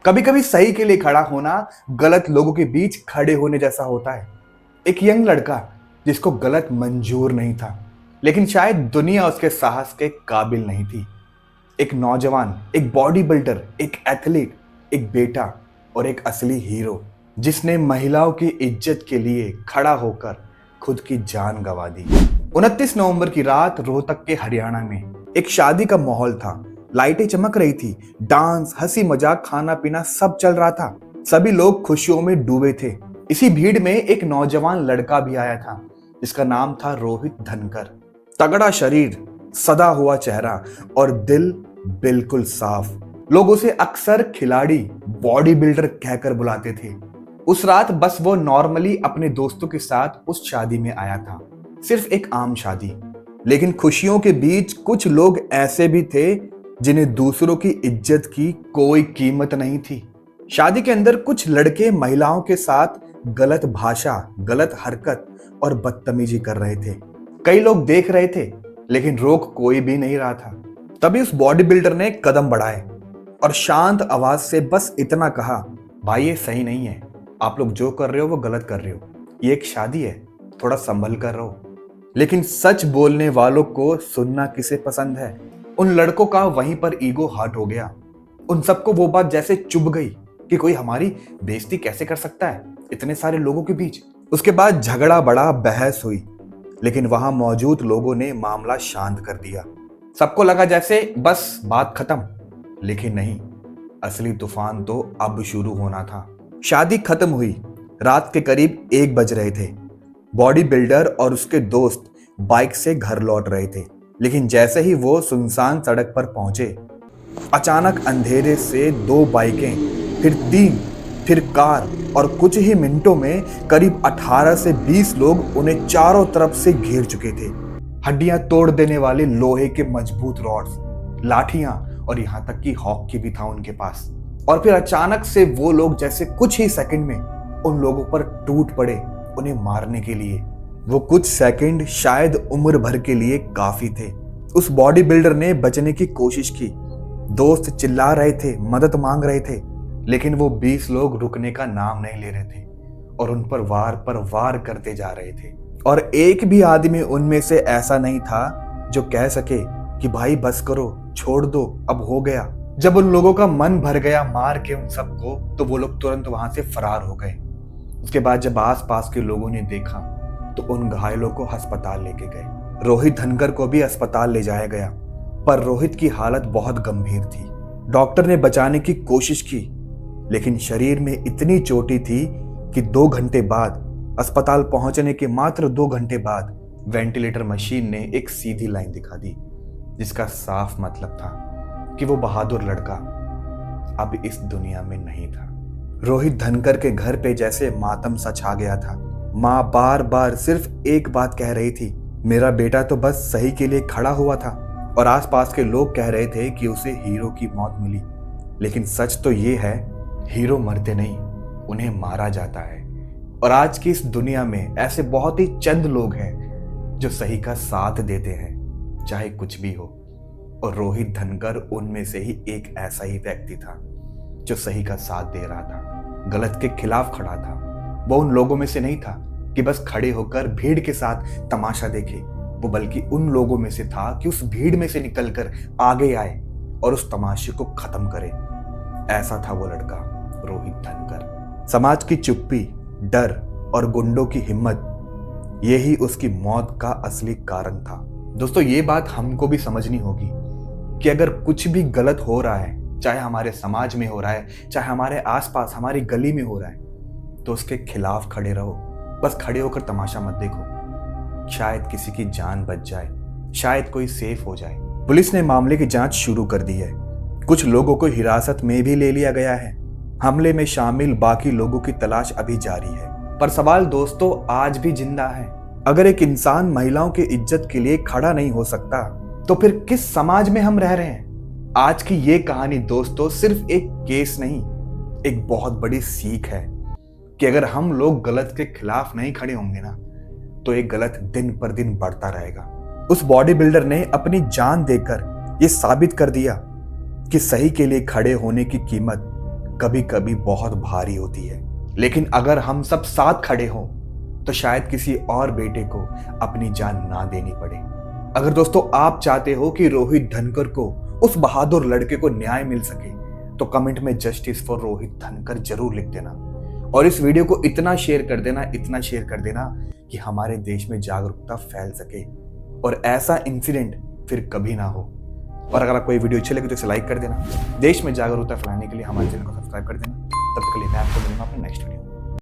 कभी कभी सही के लिए खड़ा होना गलत लोगों के बीच खड़े होने जैसा होता है। एक यंग लड़का जिसको गलत मंजूर नहीं था, लेकिन शायद दुनिया उसके साहस के काबिल नहीं थी। एक नौजवान, एक बॉडी बिल्डर, एक एथलीट, एक बेटा और एक असली हीरो जिसने महिलाओं की इज्जत के लिए खड़ा होकर खुद की जान गंवा दी। 29 नवंबर की रात रोहतक के हरियाणा में एक शादी का माहौल था। लाइटें चमक रही थी, डांस, हंसी मजाक, खाना पीना सब चल रहा था। सभी लोग खुशियों में डूबे थे। इसी भीड़ में एक नौजवान लड़का भी आया था जिसका नाम था रोहित धनकर। तगड़ा शरीर, सदा हुआ चेहरा और दिल बिल्कुल साफ। लोग उसे अक्सर खिलाड़ी, बॉडी बिल्डर कहकर बुलाते थे। उस रात बस वो नॉर्मली अपने दोस्तों के साथ उस शादी में आया था, सिर्फ एक आम शादी। लेकिन खुशियों के बीच कुछ लोग ऐसे भी थे जिन्हें दूसरों की इज्जत की कोई कीमत नहीं थी। शादी के अंदर कुछ लड़के महिलाओं के साथ गलत भाषा, गलत हरकत और बदतमीजी कर रहे थे। कई लोग देख रहे थे लेकिन रोक कोई भी नहीं रहा था। तभी उस बॉडी बिल्डर ने कदम बढ़ाए और शांत आवाज से बस इतना कहा, भाई ये सही नहीं है, आप लोग जो कर रहे हो वो गलत कर रहे हो, ये एक शादी है, थोड़ा संभल कर रहो। लेकिन सच बोलने वालों को सुनना किसे पसंद है। उन लड़कों का वहीं पर ईगो हर्ट हो गया। उन सबको वो बात जैसे चुभ गई कि कोई हमारी बेइज्जती कैसे कर सकता है इतने सारे लोगों के बीच। उसके बाद झगड़ा बढ़ा, बहस हुई, लेकिन वहां मौजूद लोगों ने मामला शांत कर दिया। सबको लगा जैसे बस बात खत्म, लेकिन नहीं, असली तूफान तो अब शुरू होना था। शादी खत्म हुई, रात के करीब 1 बज रहे थे। बॉडी बिल्डर और उसके दोस्त बाइक से घर लौट रहे थे, लेकिन जैसे ही वो सुनसान सड़क पर पहुंचे, अचानक अंधेरे से 2 बाइकें, फिर 3, फिर कार और कुछ ही मिनटों में करीब 18 से 20 लोग उन्हें चारों तरफ से घेर चुके थे। हड्डियां तोड़ देने वाले लोहे के मजबूत रॉड्स, लाठियां और यहां तक कि हॉकी भी था उनके पास। और फिर अचानक से वो लोग जैसे कुछ ही सेकंड में उन लोगों पर टूट पड़े, उन्हें मारने के लिए। वो कुछ सेकंड शायद उम्र भर के लिए काफी थे। उस बॉडी बिल्डर ने बचने की कोशिश की, दोस्त चिल्ला रहे थे, मदद मांग रहे थे, लेकिन वो 20 लोग रुकने का नाम नहीं ले रहे थे और उन पर वार करते जा रहे थे। और एक भी आदमी उनमें से ऐसा नहीं था जो कह सके कि भाई बस करो, छोड़ दो, अब हो गया। जब उन लोगों का मन भर गया मार के उन सबको, तो वो लोग तुरंत वहां से फरार हो गए। उसके बाद जब आसपास के लोगों ने देखा तो उन घायलों को अस्पताल लेके गए। रोहित धनकर को भी अस्पताल ले जाया गया, पर रोहित की हालत बहुत गंभीर थी। डॉक्टर ने बचाने की कोशिश की, लेकिन शरीर में इतनी चोटें थी कि 2 घंटे बाद, अस्पताल पहुंचने के मात्र 2 घंटे बाद, वेंटिलेटर मशीन ने एक सीधी लाइन दिखा दी, जिसका साफ मतलब था कि वो बहादुर लड़का अब इस दुनिया में नहीं था। रोहित धनकर के घर पे जैसे मातम सा छा गया था। माँ बार बार सिर्फ एक बात कह रही थी, मेरा बेटा तो बस सही के लिए खड़ा हुआ था। और आसपास के लोग कह रहे थे कि उसे हीरो की मौत मिली। लेकिन सच तो ये है, हीरो मरते नहीं, उन्हें मारा जाता है। और आज की इस दुनिया में ऐसे बहुत ही चंद लोग हैं जो सही का साथ देते हैं, चाहे कुछ भी हो। और रोहित धनकर उनमें से ही एक ऐसा ही व्यक्ति था जो सही का साथ दे रहा था, गलत के खिलाफ खड़ा था। वो उन लोगों में से नहीं था कि बस खड़े होकर भीड़ के साथ तमाशा देखे, वो बल्कि उन लोगों में से था कि उस भीड़ में से निकलकर आगे आए और उस तमाशे को खत्म करे। ऐसा था वो लड़का, रोहित धनकर। समाज की चुप्पी, डर और गुंडों की हिम्मत, यही उसकी मौत का असली कारण था। दोस्तों, ये बात हमको भी समझनी होगी कि अगर कुछ भी गलत हो रहा है, चाहे हमारे समाज में हो रहा है, चाहे हमारे आसपास हमारी गली में हो रहा है, तो उसके खिलाफ खड़े रहो। बस खड़े होकर तमाशा मत देखो, शायद किसी की जान बच जाए, शायद कोई सेफ हो जाए। पुलिस ने मामले की जांच शुरू कर दी है। कुछ लोगों को हिरासत में भी ले लिया गया है। हमले में शामिल बाकी लोगों की तलाश अभी जारी है। पर सवाल दोस्तों आज भी जिंदा है। अगर एक इंसान महिलाओं की इज्जत के लिए खड़ा नहीं हो सकता, तो फिर किस समाज में हम रह रहे हैं? आज की ये कहानी दोस्तों सिर्फ एक केस नहीं, एक बहुत बड़ी सीख है कि अगर हम लोग गलत के खिलाफ नहीं खड़े होंगे ना, तो ये गलत दिन पर दिन बढ़ता रहेगा। उस बॉडी बिल्डर ने अपनी जान देकर ये साबित कर दिया कि सही के लिए खड़े होने की कीमत कभी कभी बहुत भारी होती है, लेकिन अगर हम सब साथ खड़े हों तो शायद किसी और बेटे को अपनी जान ना देनी पड़े। अगर दोस्तों आप चाहते हो कि रोहित धनकर को, उस बहादुर लड़के को न्याय मिल सके, तो कमेंट में जस्टिस फॉर रोहित धनकर जरूर लिख देना और इस वीडियो को इतना शेयर कर देना कि हमारे देश में जागरूकता फैल सके और ऐसा इंसिडेंट फिर कभी ना हो। और अगर आपको ये वीडियो अच्छी लगी तो इसे लाइक कर देना। देश में जागरूकता फैलाने के लिए हमारे चैनल को सब्सक्राइब कर देना। तब तक के लिए मैं आपको मिलूंगा अपने नेक्स्ट वीडियो।